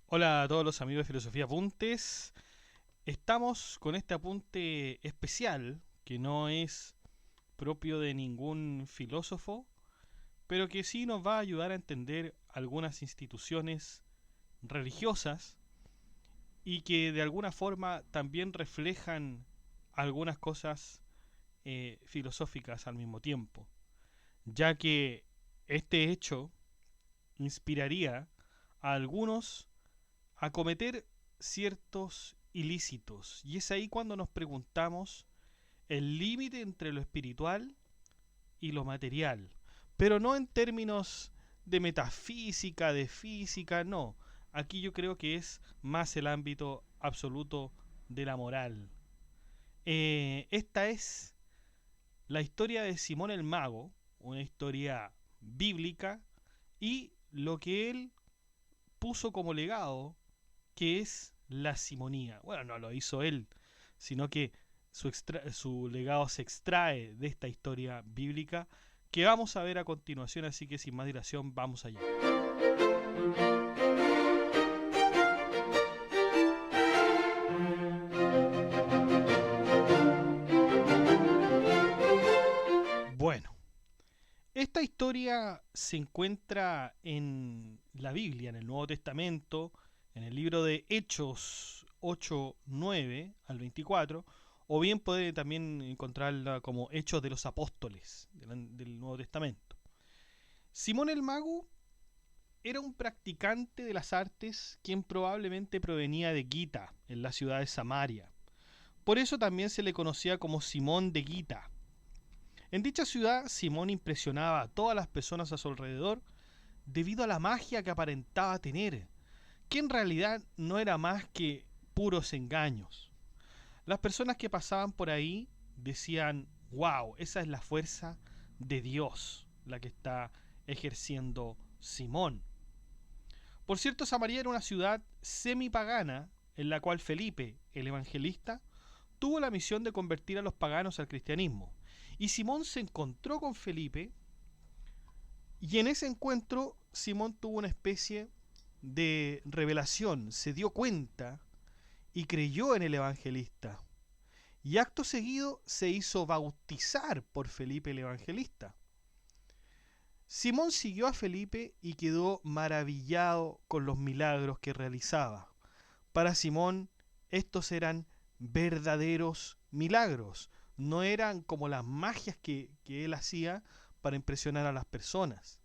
Hola a todos los amigos de Filosofía Apuntes. Estamos con este apunte especial que no es propio de ningún filósofo, pero que sí nos va a ayudar a entender algunas instituciones religiosas y que de alguna forma también reflejan algunas cosas filosóficas al mismo tiempo, ya que este hecho inspiraría a algunos a cometer ciertos ilícitos. Y es ahí cuando nos preguntamos el límite entre lo espiritual y lo material. Pero no en términos de metafísica, de física, no. Aquí yo creo que es más el ámbito absoluto de la moral. Esta es la historia de Simón el Mago, una historia bíblica, y lo que él puso como legado, que es la simonía. Bueno, no lo hizo él, sino que su legado se extrae de esta historia bíblica que vamos a ver a continuación, así que sin más dilación, vamos allá. Bueno, esta historia se encuentra en la Biblia, en el Nuevo Testamento, en el libro de Hechos 8:9 al 24, o bien puede también encontrarla como Hechos de los Apóstoles del Nuevo Testamento. Simón el Mago era un practicante de las artes quien probablemente provenía de Gita, en la ciudad de Samaria. Por eso también se le conocía como Simón de Gita. En dicha ciudad, Simón impresionaba a todas las personas a su alrededor debido a la magia que aparentaba tener, que en realidad no era más que puros engaños. Las personas que pasaban por ahí decían: wow, esa es la fuerza de Dios la que está ejerciendo Simón. Por cierto, Samaria era una ciudad semipagana en la cual Felipe, el evangelista, tuvo la misión de convertir a los paganos al cristianismo. Y Simón se encontró con Felipe, y en ese encuentro Simón tuvo una especie de revelación, se dio cuenta y creyó en el evangelista. Y acto seguido se hizo bautizar por Felipe el evangelista. Simón siguió a Felipe y quedó maravillado con los milagros que realizaba. Para Simón estos eran verdaderos milagros, no eran como las magias que él hacía para impresionar a las personas.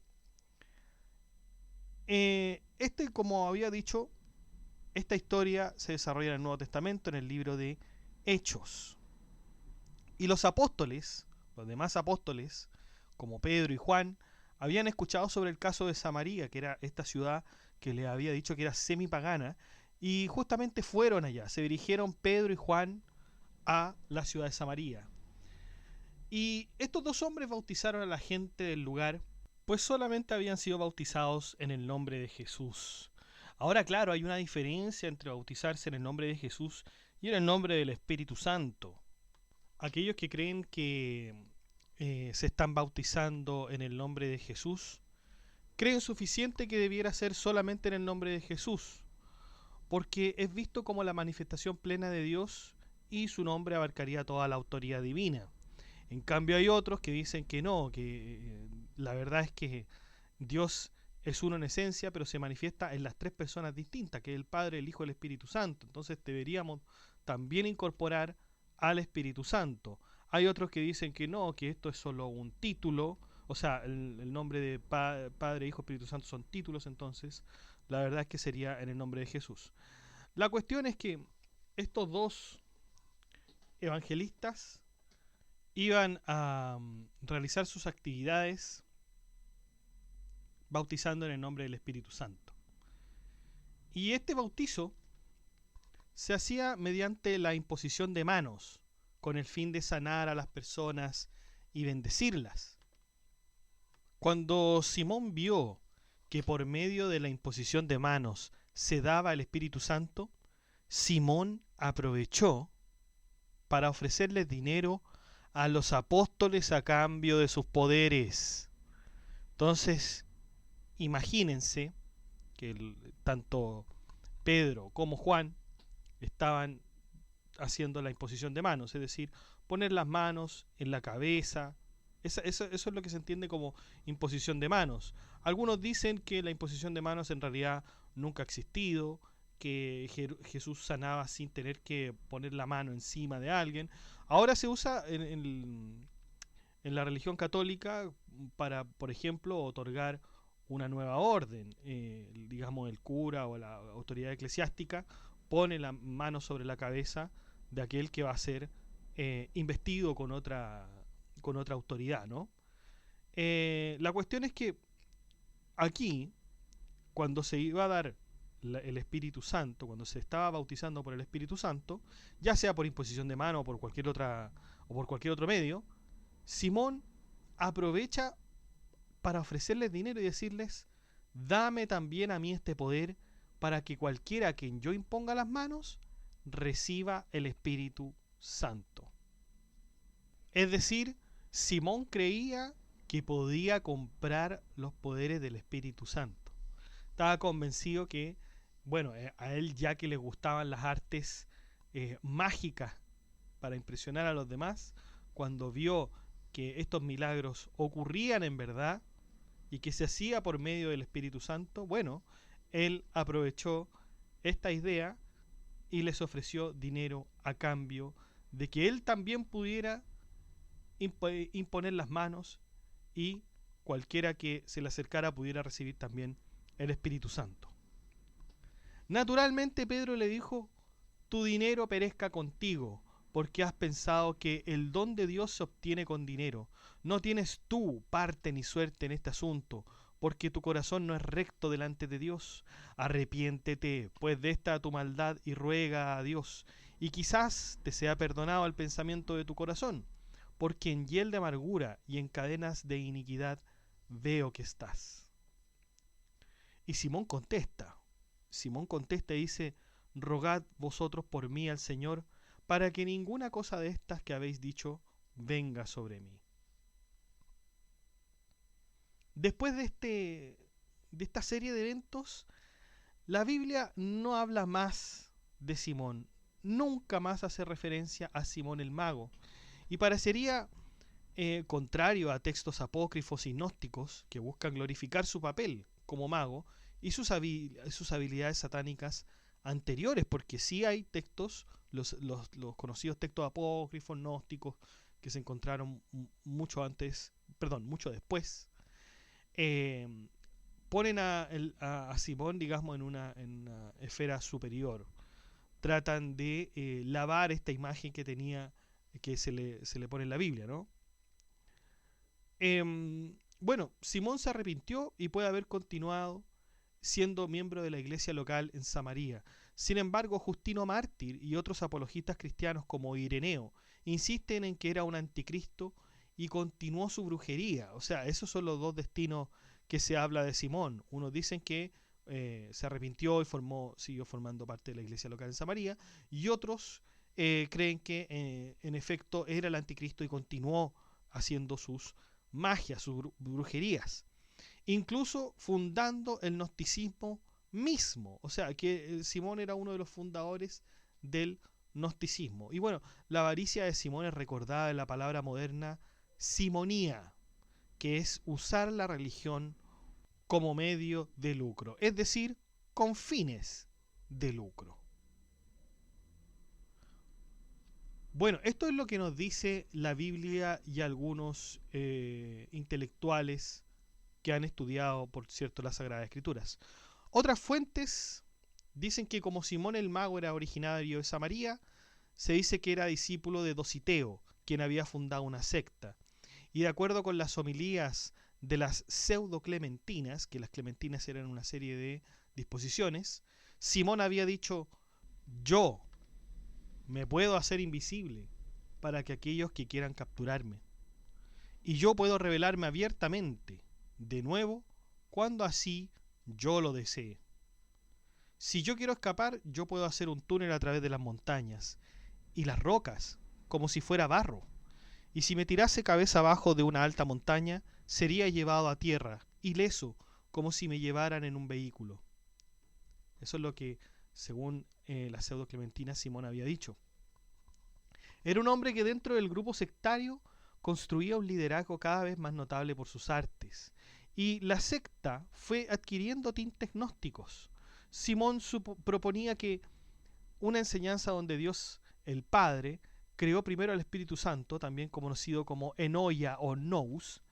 Como había dicho, esta historia se desarrolla en el Nuevo Testamento, en el libro de Hechos. Y los apóstoles, los demás apóstoles, como Pedro y Juan, habían escuchado sobre el caso de Samaria, que era esta ciudad que les había dicho que era semipagana, y justamente fueron allá, se dirigieron Pedro y Juan a la ciudad de Samaria. Y estos dos hombres bautizaron a la gente del lugar, pues solamente habían sido bautizados en el nombre de Jesús. Ahora, claro, hay una diferencia entre bautizarse en el nombre de Jesús y en el nombre del Espíritu Santo. Aquellos que creen que se están bautizando en el nombre de Jesús, creen suficiente que debiera ser solamente en el nombre de Jesús, porque es visto como la manifestación plena de Dios y su nombre abarcaría toda la autoridad divina. En cambio hay otros que dicen que no, que la verdad es que Dios es uno en esencia, pero se manifiesta en las tres personas distintas, que es el Padre, el Hijo y el Espíritu Santo. Entonces deberíamos también incorporar al Espíritu Santo. Hay otros que dicen que no, que esto es solo un título, o sea, el nombre de Padre, Hijo, Espíritu Santo son títulos, entonces la verdad es que sería en el nombre de Jesús. La cuestión es que estos dos evangelistas iban a realizar sus actividades bautizando en el nombre del Espíritu Santo. Y este bautizo se hacía mediante la imposición de manos, con el fin de sanar a las personas y bendecirlas. Cuando Simón vio que por medio de la imposición de manos se daba el Espíritu Santo, Simón aprovechó para ofrecerles dinero a los apóstoles a cambio de sus poderes. Entonces, imagínense que tanto Pedro como Juan estaban haciendo la imposición de manos, es decir, poner las manos en la cabeza. Eso es lo que se entiende como imposición de manos. Algunos dicen que la imposición de manos en realidad nunca ha existido, que Jesús sanaba sin tener que poner la mano encima de alguien. Ahora se usa en la religión católica para, por ejemplo, otorgar una nueva orden. Digamos, el cura o la autoridad eclesiástica pone la mano sobre la cabeza de aquel que va a ser investido con otra autoridad, ¿no? La cuestión es que aquí, cuando se iba a dar el Espíritu Santo, cuando se estaba bautizando por el Espíritu Santo, ya sea por imposición de mano o por cualquier otro medio, Simón aprovecha para ofrecerles dinero y decirles: dame también a mí este poder para que cualquiera a quien yo imponga las manos reciba el Espíritu Santo. Es decir, Simón creía que podía comprar los poderes del Espíritu Santo. Estaba convencido que, bueno, a él, ya que le gustaban las artes mágicas para impresionar a los demás, cuando vio que estos milagros ocurrían en verdad y que se hacía por medio del Espíritu Santo, bueno, él aprovechó esta idea y les ofreció dinero a cambio de que él también pudiera imponer las manos y cualquiera que se le acercara pudiera recibir también el Espíritu Santo. Naturalmente Pedro le dijo: tu dinero perezca contigo, porque has pensado que el don de Dios se obtiene con dinero. No tienes tú parte ni suerte en este asunto, porque tu corazón no es recto delante de Dios. Arrepiéntete, pues, de esta tu maldad y ruega a Dios, y quizás te sea perdonado el pensamiento de tu corazón, porque en hiel de amargura y en cadenas de iniquidad veo que estás. Y Simón contesta y dice: rogad vosotros por mí al Señor, para que ninguna cosa de estas que habéis dicho venga sobre mí. Después de esta serie de eventos, la Biblia no habla más de Simón. Nunca más hace referencia a Simón el mago. Y parecería contrario a textos apócrifos y gnósticos que buscan glorificar su papel como mago y sus habilidades satánicas anteriores, porque sí hay textos, los conocidos textos apócrifos, gnósticos, que se encontraron mucho después, ponen a Simón, digamos, en una esfera superior. Tratan de lavar esta imagen que tenía, que se le pone en la Biblia, ¿no? Bueno, Simón se arrepintió y puede haber continuado siendo miembro de la iglesia local en Samaria. Sin embargo, Justino Mártir y otros apologistas cristianos como Ireneo insisten en que era un anticristo y continuó su brujería. O sea, esos son los dos destinos que se habla de Simón. Unos dicen que se arrepintió y siguió formando parte de la iglesia local en Samaria, y otros creen que en efecto era el anticristo y continuó haciendo sus magias, sus brujerías, incluso fundando el gnosticismo mismo. O sea, que Simón era uno de los fundadores del gnosticismo. Y bueno, la avaricia de Simón es recordada en la palabra moderna simonía, que es usar la religión como medio de lucro, es decir, con fines de lucro. Bueno, esto es lo que nos dice la Biblia y algunos intelectuales que han estudiado, por cierto, las Sagradas Escrituras. Otras fuentes dicen que como Simón el mago era originario de Samaria, se dice que era discípulo de Dositeo, quien había fundado una secta. Y de acuerdo con las homilías de las pseudo-clementinas, que las clementinas eran una serie de disposiciones, Simón había dicho: yo me puedo hacer invisible para que aquellos que quieran capturarme, y yo puedo revelarme abiertamente de nuevo cuando así yo lo desee. Si yo quiero escapar, yo puedo hacer un túnel a través de las montañas y las rocas, como si fuera barro. Y si me tirase cabeza abajo de una alta montaña, sería llevado a tierra, ileso, como si me llevaran en un vehículo. Eso es lo que, según la pseudo Clementina, Simón había dicho. Era un hombre que dentro del grupo sectario construía un liderazgo cada vez más notable por sus artes. Y la secta fue adquiriendo tintes gnósticos. Simón proponía que una enseñanza donde Dios, el Padre, creó primero al Espíritu Santo, también conocido como Enoia o Nous.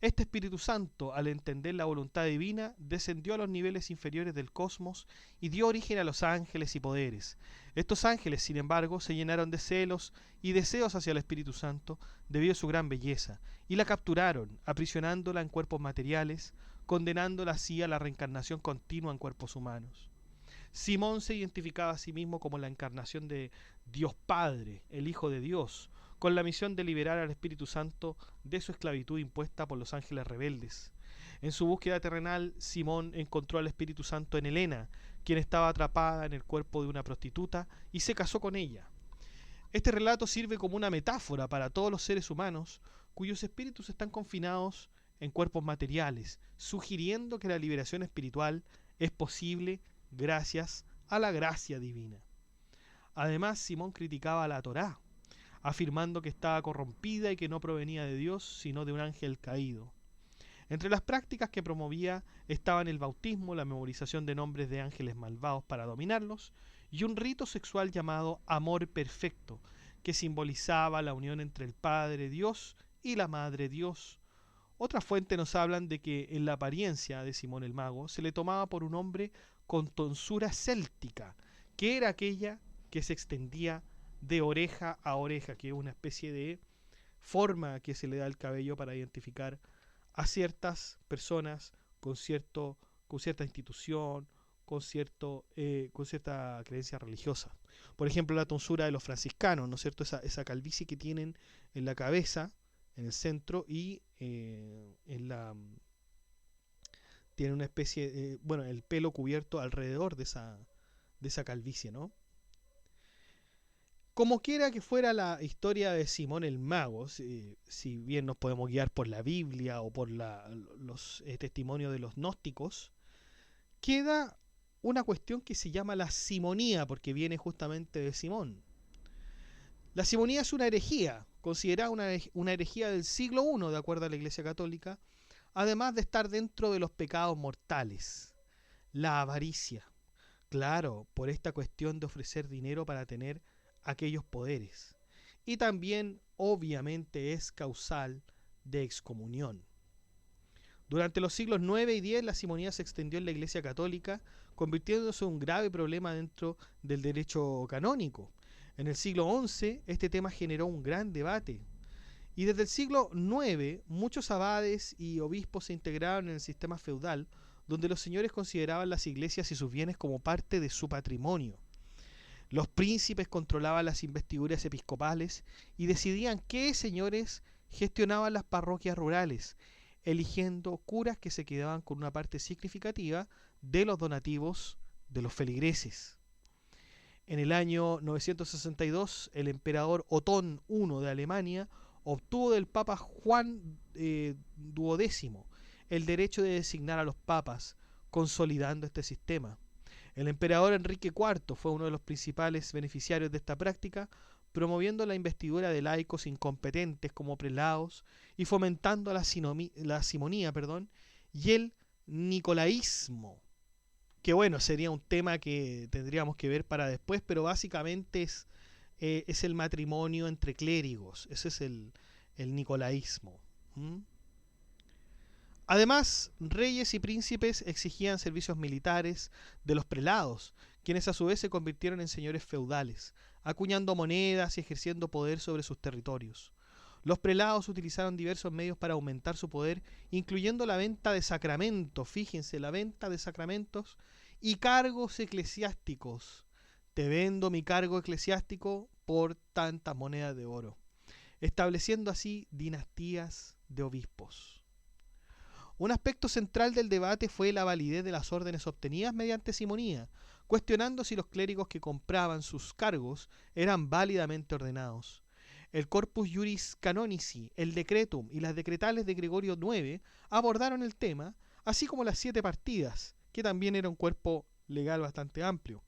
Este Espíritu Santo, al entender la voluntad divina, descendió a los niveles inferiores del cosmos y dio origen a los ángeles y poderes. Estos ángeles, sin embargo, se llenaron de celos y deseos hacia el Espíritu Santo debido a su gran belleza, y la capturaron, aprisionándola en cuerpos materiales, condenándola así a la reencarnación continua en cuerpos humanos. Simón se identificaba a sí mismo como la encarnación de Dios Padre, el Hijo de Dios, con la misión de liberar al Espíritu Santo de su esclavitud impuesta por los ángeles rebeldes. En su búsqueda terrenal, Simón encontró al Espíritu Santo en Helena, quien estaba atrapada en el cuerpo de una prostituta, y se casó con ella. Este relato sirve como una metáfora para todos los seres humanos cuyos espíritus están confinados en cuerpos materiales, sugiriendo que la liberación espiritual es posible gracias a la gracia divina. Además, Simón criticaba a la Torá, afirmando que estaba corrompida y que no provenía de Dios, sino de un ángel caído. Entre las prácticas que promovía estaban el bautismo, la memorización de nombres de ángeles malvados para dominarlos, y un rito sexual llamado amor perfecto, que simbolizaba la unión entre el Padre Dios y la Madre Dios. Otras fuentes nos hablan de que en la apariencia de Simón el Mago se le tomaba por un hombre con tonsura céltica, que era aquella que se extendía de oreja a oreja, que es una especie de forma que se le da al cabello para identificar a ciertas personas con cierta institución, con cierta creencia religiosa. Por ejemplo, la tonsura de los franciscanos, ¿no es cierto? Esa calvicie que tienen en la cabeza, en el centro, y tienen una especie, el pelo cubierto alrededor de esa calvicie, ¿no? Como quiera que fuera la historia de Simón el Mago, si bien nos podemos guiar por la Biblia o por los testimonios de los gnósticos, queda una cuestión que se llama la simonía, porque viene justamente de Simón. La simonía es una herejía, considerada una herejía del siglo I, de acuerdo a la Iglesia Católica, además de estar dentro de los pecados mortales. La avaricia, claro, por esta cuestión de ofrecer dinero para tener aquellos poderes, y también obviamente es causal de excomunión. Durante los siglos IX y X la simonía se extendió en la Iglesia Católica, convirtiéndose en un grave problema dentro del derecho canónico. En el siglo XI este tema generó un gran debate, y desde el siglo IX muchos abades y obispos se integraron en el sistema feudal, donde los señores consideraban las iglesias y sus bienes como parte de su patrimonio. Los príncipes controlaban las investiduras episcopales y decidían qué señores gestionaban las parroquias rurales, eligiendo curas que se quedaban con una parte significativa de los donativos de los feligreses. En el año 962, el emperador Otón I de Alemania obtuvo del Papa Juan XII el derecho de designar a los papas, consolidando este sistema. El emperador Enrique IV fue uno de los principales beneficiarios de esta práctica, promoviendo la investidura de laicos incompetentes como prelados y fomentando la simonía y el nicolaísmo, que bueno, sería un tema que tendríamos que ver para después, pero básicamente es el matrimonio entre clérigos. Ese es el nicolaísmo. Además, reyes y príncipes exigían servicios militares de los prelados, quienes a su vez se convirtieron en señores feudales, acuñando monedas y ejerciendo poder sobre sus territorios. Los prelados utilizaron diversos medios para aumentar su poder, incluyendo la venta de sacramentos, fíjense, la venta de sacramentos y cargos eclesiásticos. Te vendo mi cargo eclesiástico por tantas monedas de oro, estableciendo así dinastías de obispos. Un aspecto central del debate fue la validez de las órdenes obtenidas mediante simonía, cuestionando si los clérigos que compraban sus cargos eran válidamente ordenados. El Corpus Juris Canonici, el Decretum y las decretales de Gregorio IX abordaron el tema, así como las 7 partidas, que también era un cuerpo legal bastante amplio,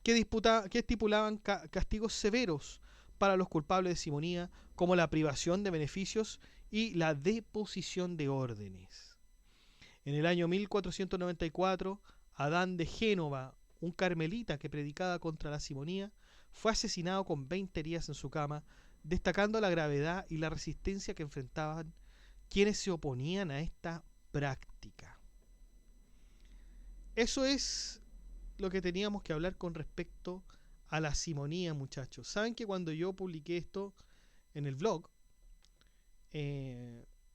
que estipulaban castigos severos para los culpables de simonía, como la privación de beneficios y la deposición de órdenes. En el año 1494, Adán de Génova, un carmelita que predicaba contra la simonía, fue asesinado con 20 heridas en su cama, destacando la gravedad y la resistencia que enfrentaban quienes se oponían a esta práctica. Eso es lo que teníamos que hablar con respecto a la simonía, muchachos. Saben que cuando yo publiqué esto en el blog,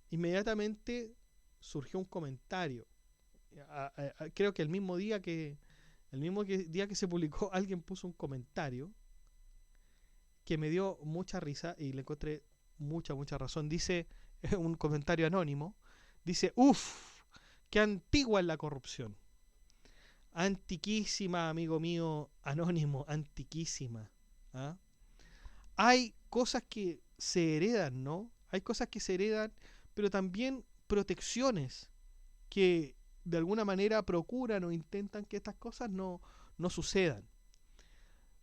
inmediatamente surgió un comentario. Creo que el mismo día que se publicó, alguien puso un comentario que me dio mucha risa y le encontré mucha razón. Dice, un comentario anónimo, dice: uff, qué antigua es la corrupción. Antiquísima, amigo mío anónimo, antiquísima. ¿Ah? Hay cosas que se heredan, ¿no? Hay cosas que se heredan, pero también protecciones que de alguna manera procuran o intentan que estas cosas no sucedan.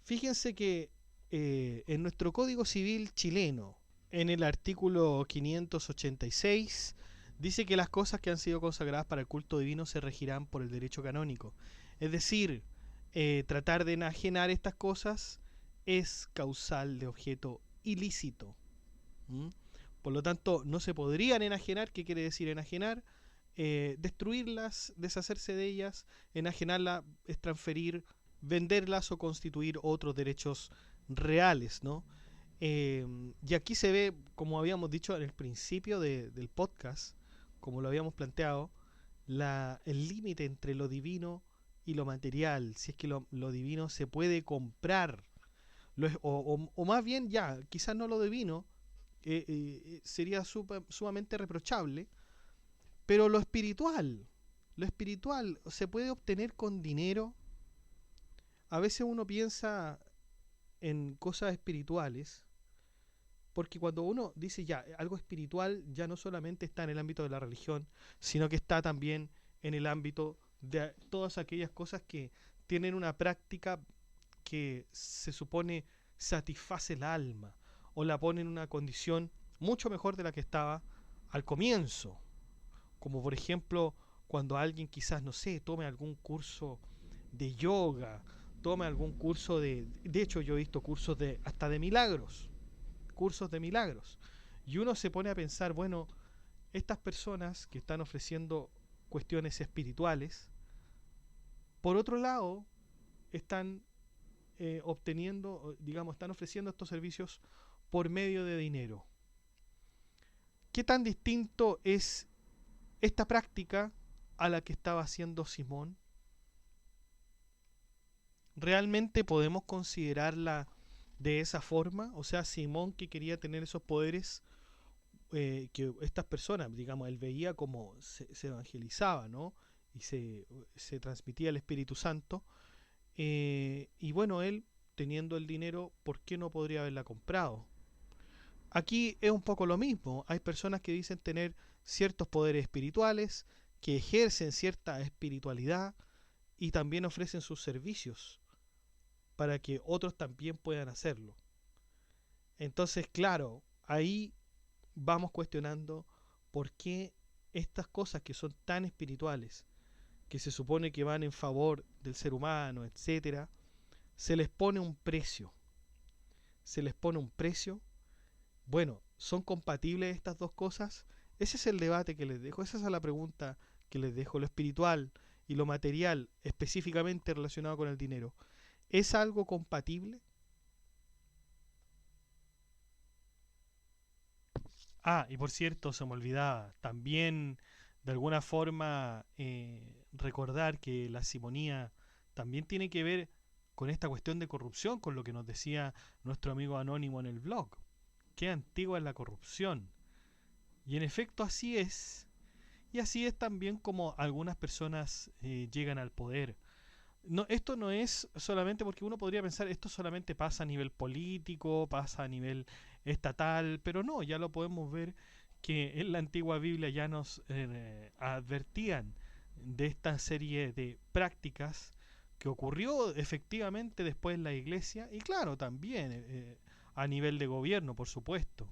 Fíjense que en nuestro Código Civil chileno, en el artículo 586, dice que las cosas que han sido consagradas para el culto divino se regirán por el derecho canónico. Es decir, tratar de enajenar estas cosas es causal de objeto ilícito. Por lo tanto, no se podrían enajenar. ¿Qué quiere decir enajenar? Destruirlas, deshacerse de ellas. Enajenarlas es transferir, venderlas o constituir otros derechos reales, ¿no? Y aquí se ve, como habíamos dicho en el principio del podcast, como lo habíamos planteado, el límite entre lo divino y lo material. Si es que lo divino se puede comprar, o más bien ya, quizás no lo divino, sería sumamente reprochable, pero lo espiritual se puede obtener con dinero. A veces uno piensa en cosas espirituales, porque cuando uno dice ya, algo espiritual ya no solamente está en el ámbito de la religión, sino que está también en el ámbito de todas aquellas cosas que tienen una práctica que se supone satisface el alma o la pone en una condición mucho mejor de la que estaba al comienzo. Como por ejemplo, cuando alguien quizás, no sé, tome algún curso de yoga, tome algún curso de hecho yo he visto cursos hasta de milagros, y uno se pone a pensar, bueno, estas personas que están ofreciendo cuestiones espirituales, por otro lado, están están ofreciendo estos servicios por medio de dinero. ¿Qué tan distinto es esta práctica a la que estaba haciendo Simón? ¿Realmente podemos considerarla de esa forma? O sea, Simón, que quería tener esos poderes, que estas personas, digamos, él veía como se evangelizaba, ¿no? Y se transmitía el Espíritu Santo. Y bueno, él, teniendo el dinero, ¿por qué no podría haberla comprado? Aquí es un poco lo mismo. Hay personas que dicen tener ciertos poderes espirituales, que ejercen cierta espiritualidad y también ofrecen sus servicios para que otros también puedan hacerlo. Entonces, claro, ahí vamos cuestionando por qué estas cosas que son tan espirituales, que se supone que van en favor del ser humano, etcétera, se les pone un precio. Bueno, ¿son compatibles estas dos cosas? Ese es el debate que les dejo, esa es la pregunta que les dejo. Lo espiritual y lo material, específicamente relacionado con el dinero, ¿es algo compatible? Ah, y por cierto, se me olvidaba, también de alguna forma recordar que la simonía también tiene que ver con esta cuestión de corrupción, con lo que nos decía nuestro amigo anónimo en el blog. Qué antigua es la corrupción. Y en efecto así es. Y así es también como algunas personas llegan al poder. No, esto no es solamente porque uno podría pensar esto solamente pasa a nivel político, pasa a nivel estatal, pero no, ya lo podemos ver que en la antigua Biblia ya nos advertían de esta serie de prácticas que ocurrió efectivamente después en la iglesia y claro, también a nivel de gobierno, por supuesto.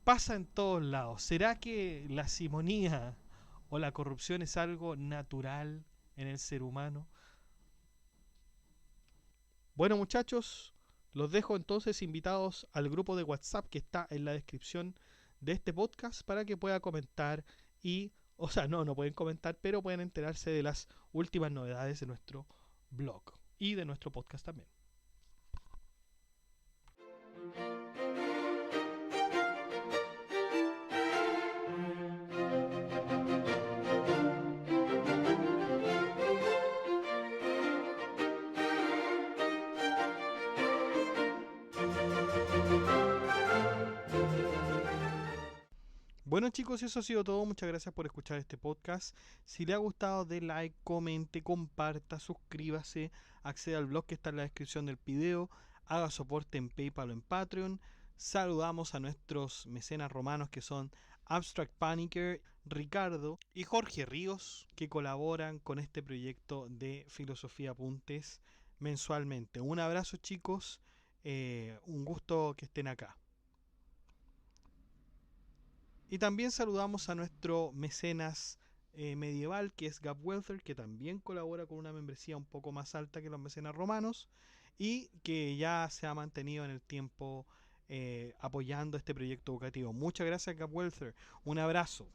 Pasa en todos lados. ¿Será que la simonía o la corrupción es algo natural en el ser humano? Bueno muchachos, los dejo entonces invitados al grupo de WhatsApp que está en la descripción de este podcast para que pueda comentar y, o sea, no pueden comentar, pero pueden enterarse de las últimas novedades de nuestro blog y de nuestro podcast también. Bueno chicos, eso ha sido todo. Muchas gracias por escuchar este podcast. Si le ha gustado, dé like, comente, comparta, suscríbase, acceda al blog que está en la descripción del video, haga soporte en PayPal o en Patreon. Saludamos a nuestros mecenas romanos que son Abstract Panicker, Ricardo y Jorge Ríos, que colaboran con este proyecto de Filosofía Apuntes mensualmente. Un abrazo chicos, un gusto que estén acá. Y también saludamos a nuestro mecenas medieval, que es Gab Welther, que también colabora con una membresía un poco más alta que los mecenas romanos y que ya se ha mantenido en el tiempo apoyando este proyecto educativo. Muchas gracias, Gab Welther. Un abrazo.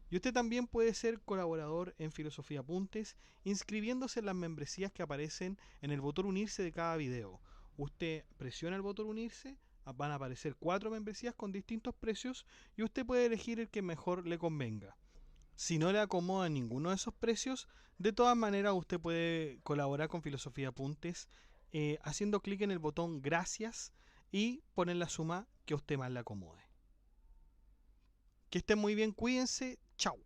Y usted también puede ser colaborador en Filosofía Apuntes inscribiéndose en las membresías que aparecen en el botón unirse de cada video. Usted presiona el botón unirse, van a aparecer 4 membresías con distintos precios y usted puede elegir el que mejor le convenga. Si no le acomoda ninguno de esos precios, de todas maneras usted puede colaborar con Filosofía Apuntes haciendo clic en el botón gracias y poner la suma que a usted más le acomode. Que estén muy bien, cuídense, chao.